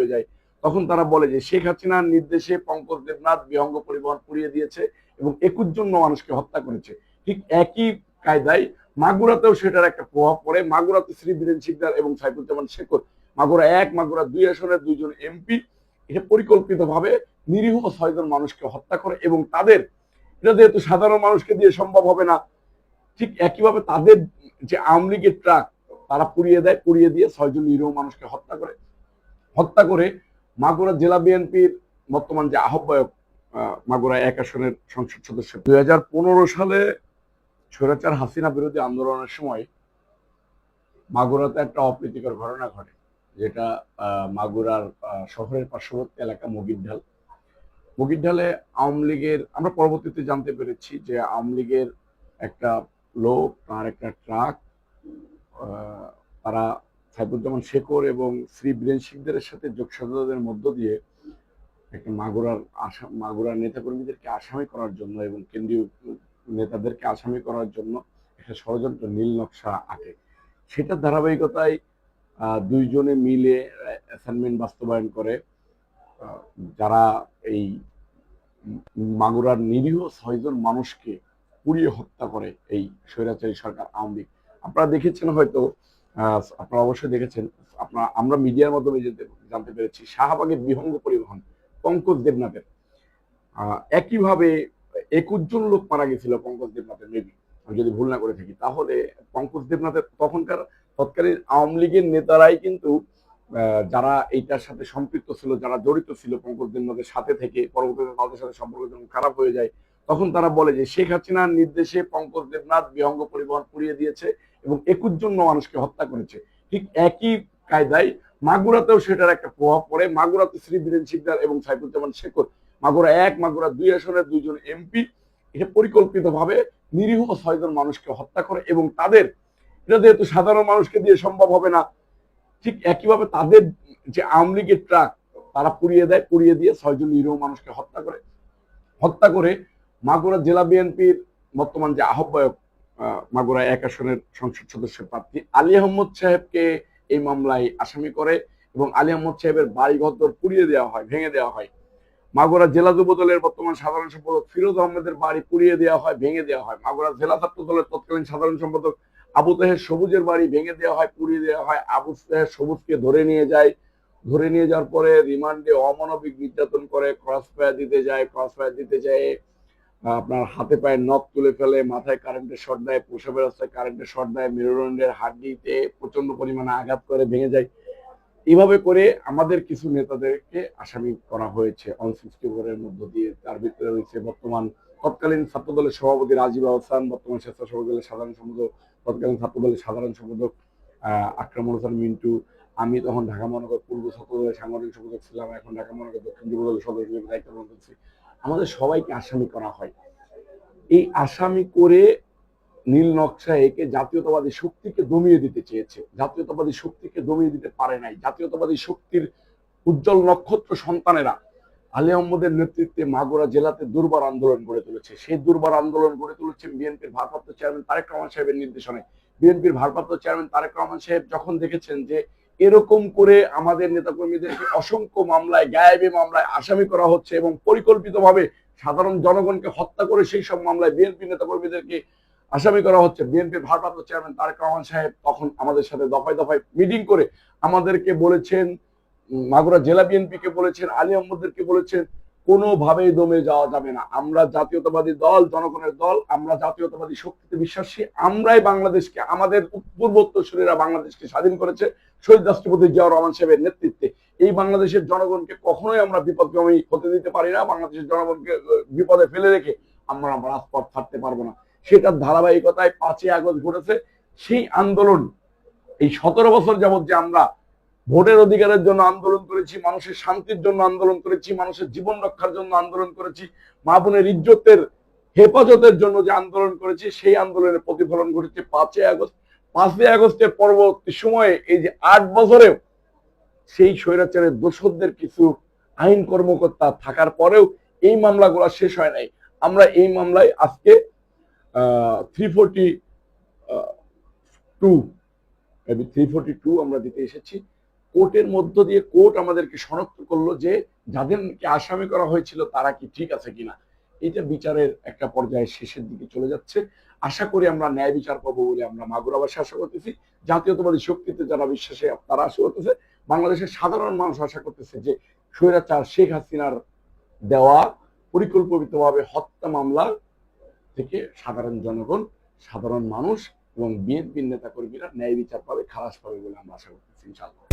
হয়ে যায়, তখন তারা বলে যে শেখ হাসিনার নির্দেশে পঙ্কজ দেবনাথ বিহঙ্গ পরিবহন পুড়িয়ে দিয়েছে এবং 21 জন মানুষকে হত্যা করেছে। ঠিক একই কায়দায় মাগুরাতেও সেটার একটা প্রভাব পড়ে। মাগুরাতে শ্রী বীরেন শিকদার এবং সাইফুজ্জামান শেখর, মাগুরা 1 মাগুরা 2 আসনের 2 জন এমপি এটা পরিকল্পিতভাবে নিরীহ 6 জন মানুষকে হত্যা করে এবং তাদের, এটা যেহেতু সাধারণ মানুষকে দিয়ে সম্ভব হবে না, ঠিক একইভাবে তাদের যে আওয়ামী লীগের ট্রাক তারা পুড়িয়ে দেয়, পুড়িয়ে দিয়ে 6 জন নিরীহ মানুষকে হত্যা করে মাগুরা জেলা বিএনপির বর্তমান যে আহ্বায়ক, মাগুরা 1 আসনের সংসদ সদস্য, 2015 সালে স্বৈরাচার হাসিনা বিরোধী আন্দোলনের সময় মাগুরাতে একটা অপ্রীতিকর ঘটনা ঘটে, যেটা মাগুরার শহরের পার্শ্ববর্তী এলাকা মুগিরঢালে আওয়ামী লীগের, আমরা পরবর্তীতে জানতে পেরেছি যে আওয়ামী লীগের একটা লোক, তার একটা ট্রাক, তারা সাইফুজ্জামান শেখর এবং শ্রী বীরেন শিকদারের সাথে যোগসাজশদের মধ্য দিয়ে একটা মাগুরার নেতাকর্মীদেরকে আসামি করার জন্য এবং কেন্দ্রীয় নেতাদেরকে আসামি করার জন্য একটা ষড়যন্ত্র নীল নকশা আঁকে। সেটার ধারাবাহিকতায় দুইজনে মিলে অ্যাসাইনমেন্ট বাস্তবায়ন করে, যারা এই মাগুরার নিরীহ 6 জন মানুষকে পুড়িয়ে হত্যা করে এই স্বৈরাচারী সরকার আওয়ামী লীগ। আপনারা দেখেছেন হয়তো, আপনারা অবশ্যই দেখেছেন, আমরা মিডিয়ার মাধ্যমে জানতে পেরেছি শাহবাগের বিহঙ্গ পরিবহন পঙ্কজ দেবনাথের, একইভাবে 21 জন লোক মারা গেছিল পঙ্কজ দেবনাথের, মেবি আমি যদি ভুল না করে থাকি। তাহলে পঙ্কজ দেবনাথের তৎকালীন আওয়ামী লীগের নেতারাই কিন্তু যারা এইটার সাথে সম্পৃক্ত ছিল, যারা জড়িত ছিল পঙ্কজ দেবনাথের সাথে থেকে, পরবর্তীতে তাদের সাথে সম্পর্ক যখন খারাপ হয়ে যায়, তখন তারা বলে যে শেখ হাসিনার নির্দেশে পঙ্কজ দেবনাথ বিহঙ্গ পরিবহন পুড়িয়ে দিয়েছে এবং 21 জন মানুষকে হত্যা করেছে। ঠিক একই কায়দায় মাগুরাতেও সেটার একটা প্রভাব পড়ে। মাগুরাতে শ্রী বীরেন শিকদার এবং সাইফুজ্জামান শেখর, মাগুরা 1 মাগুরা 2 আসনের 2 জন এমপি এটা পরিকল্পিতভাবে নিরীহ 6 জন মানুষকে হত্যা করে এবং তাদের, এটা যেহেতু সাধারণ মানুষকে দিয়ে সম্ভব হবে না, ঠিক একইভাবে তাদের যে আওয়ামী লীগের ট্রাক তারা পুড়িয়ে দেয়, পুড়িয়ে দিয়ে 6 জন নিরীহ মানুষকে হত্যা করে মাগুরা জেলা বিএনপির বর্তমান যে আহ্বায়ক, মাগুরা 1 আসনের সংসদ সদস্য প্রার্থী আলী আহমদ সাহেবকে এই মামলায় আসামি করে এবং আলী আহমদ সাহেবের বাড়িঘর পুড়িয়ে দেওয়া হয়, ভেঙে দেওয়া হয়। মাগুরা জেলা যুব দলের বর্তমান সাধারণ সম্পাদক ফিরোজ আহমেদের বাড়ি পুড়িয়ে দেওয়া হয়, ভেঙে দেওয়া হয়। মাগুরা জেলা ছাত্র দলের তৎকালীন সাধারণ সম্পাদক আবু তাহের সবুজের বাড়ি ভেঙে দেওয়া হয়, পুড়িয়ে দেওয়া হয়। আবু তাহের সবুজকে ধরে নিয়ে যাওয়ার পরে রিমান্ডে অমানবিক নির্যাতন করে, ক্রস ফায়ার দিতে যায় আপনার হাতে পায়ে নখ তুলে ফেলে, মাথায় কারেন্টের শর্ট দেয়, প্রসাবের রাস্তায় কারেন্টের শর্ট দেয়, মেরুদণ্ডের হাড্ডিতে প্রচন্ড পরিমাণে আঘাত করে ভেঙে যায়। এইভাবে করে আমাদের কিছু নেতাদেরকে আসামি করা হয়েছে অন-64 এর মধ্য দিয়ে। তার ভিতরে রয়েছে বর্তমান তৎকালীন ছাত্র দলের সভাপতি রাজীব আহসান, বর্তমান স্বেচ্ছাসেবক দলের সাধারণ সম্পাদক, তৎকালীন ছাত্র দলের সাধারণ সম্পাদক আকরামুল হাসান মিন্টু। আমি তখন ঢাকা মহানগর পূর্ব ছাত্র দলের সাংগঠনিক সম্পাদক ছিলাম, এখন ঢাকা মহানগর দক্ষিণ যুব দলের সদস্য হিসেবে দায়িত্ব পালন করছি। আমাদের সবাইকে আসামি করা হয়। এই আসামি করে নীল নকশা একে জাতীয়তাবাদী শক্তিকে দমিয়ে দিতে চেয়েছে, জাতীয়তাবাদী শক্তিকে দমিয়ে দিতে পারে নাই। জাতীয়তাবাদী শক্তির উজ্জ্বল নক্ষত্র সন্তানেরা আলী আহমদের নেতৃত্বে মাগুরা জেলাতে দুর্বার আন্দোলন গড়ে তুলেছে। সেই দুর্বার আন্দোলন গড়ে তুলেছেন বিএনপির ভারপ্রাপ্ত চেয়ারম্যান তারেক রহমান সাহেবের নির্দেশনায়। বিএনপির ভারপ্রাপ্ত চেয়ারম্যান তারেক রহমান সাহেব যখন দেখেছেন যে এরকম করে আমাদের নেতাকর্মীদেরকে অসংখ্য মামলায়, গায়েবী মামলায় আসামি করা হচ্ছে এবং পরিকল্পিতভাবে সাধারণ জনগণকে হত্যা করে সেই সব মামলায় বিএনপি নেতাকর্মীদেরকে আসামি করা হচ্ছে, বিএনপির ভারপ্রাপ্ত চেয়ারম্যান তারেক রহমান সাহেব তখন আমাদের সাথে দফায় দফায় মিটিং করে আমাদেরকে বলেছেন, মাগুরা জেলা বিএনপিকে বলেছেন, আলী আহমদদেরকে বলেছেন, কোনোভাবেই দমে যাওয়া যাবে না। আমরা জাতীয়তাবাদী দল, জনগণের দল, আমরা জাতীয়তাবাদী শক্তিতে বিশ্বাসী। আমরাই বাংলাদেশকে, আমাদের পূর্বোত্তরসূরিরা বাংলাদেশকে স্বাধীন করেছে শহীদ রাষ্ট্রপতি জিয়াউর রহমান সাহেবের নেতৃত্বে। এই বাংলাদেশের জনগণকে কখনোই আমরা বিপদগামী হতে দিতে পারি না। বাংলাদেশের জনগণকে বিপদে ফেলে রেখে আমরা রাজপথ ছাড়তে পারবো না। সেটার ধারাবাহিকতায় 5ই আগস্ট ঘটেছে। সেই আন্দোলন, এই 17 বছর যাবৎ যে আমরা ভোটের অধিকারের জন্য আন্দোলন করেছি, মানুষের শান্তির জন্য আন্দোলন করেছি, মানুষের জীবন রক্ষার জন্য আন্দোলন করেছি, মা বোনের ইজ্জতের হেফাজতের জন্য যে আন্দোলন করেছি, সেই আন্দোলনের প্রতিফলন ঘটেছে 5ই আগস্ট। 5ই আগস্টের পরবর্তী সময়ে এই যে 8 বছরেও সেই স্বৈরাচারের দোষরদের কিছু আইন কর্মকর্তা থাকার পরেও এই মামলাগুলো শেষ হয় নাই। আমরা এই মামলায় আজকে 342 আমরা দিতে এসেছি। কোর্টের মধ্য দিয়ে কোর্ট আমাদেরকে শনাক্ত করলো যে যাদেরকে আসামি করা হয়েছিল তারা কি ঠিক আছে কিনা। এটা বিচারের একটা পর্যায়ে শেষের দিকে চলে যাচ্ছে। আশা করি আমরা ন্যায় বিচার পাবো বলে আমরা মাগুরাবাসী আশা করতেছি। জাতীয়তাবাদী শক্তিতে যারা বিশ্বাসী তারা আশা করতেছে, বাংলাদেশের সাধারণ মানুষ আশা করতেছে যে স্বৈরাচার শেখ হাসিনার দেওয়া পরিকল্পিতভাবে হত্যা মামলা থেকে সাধারণ জনগণ, সাধারণ মানুষ এবং বিএনপির নেতা কর্মীরা ন্যায় বিচার পাবে, খালাস পাবে বলে আমরা আশা করতেছি ইনশাআল্লাহ।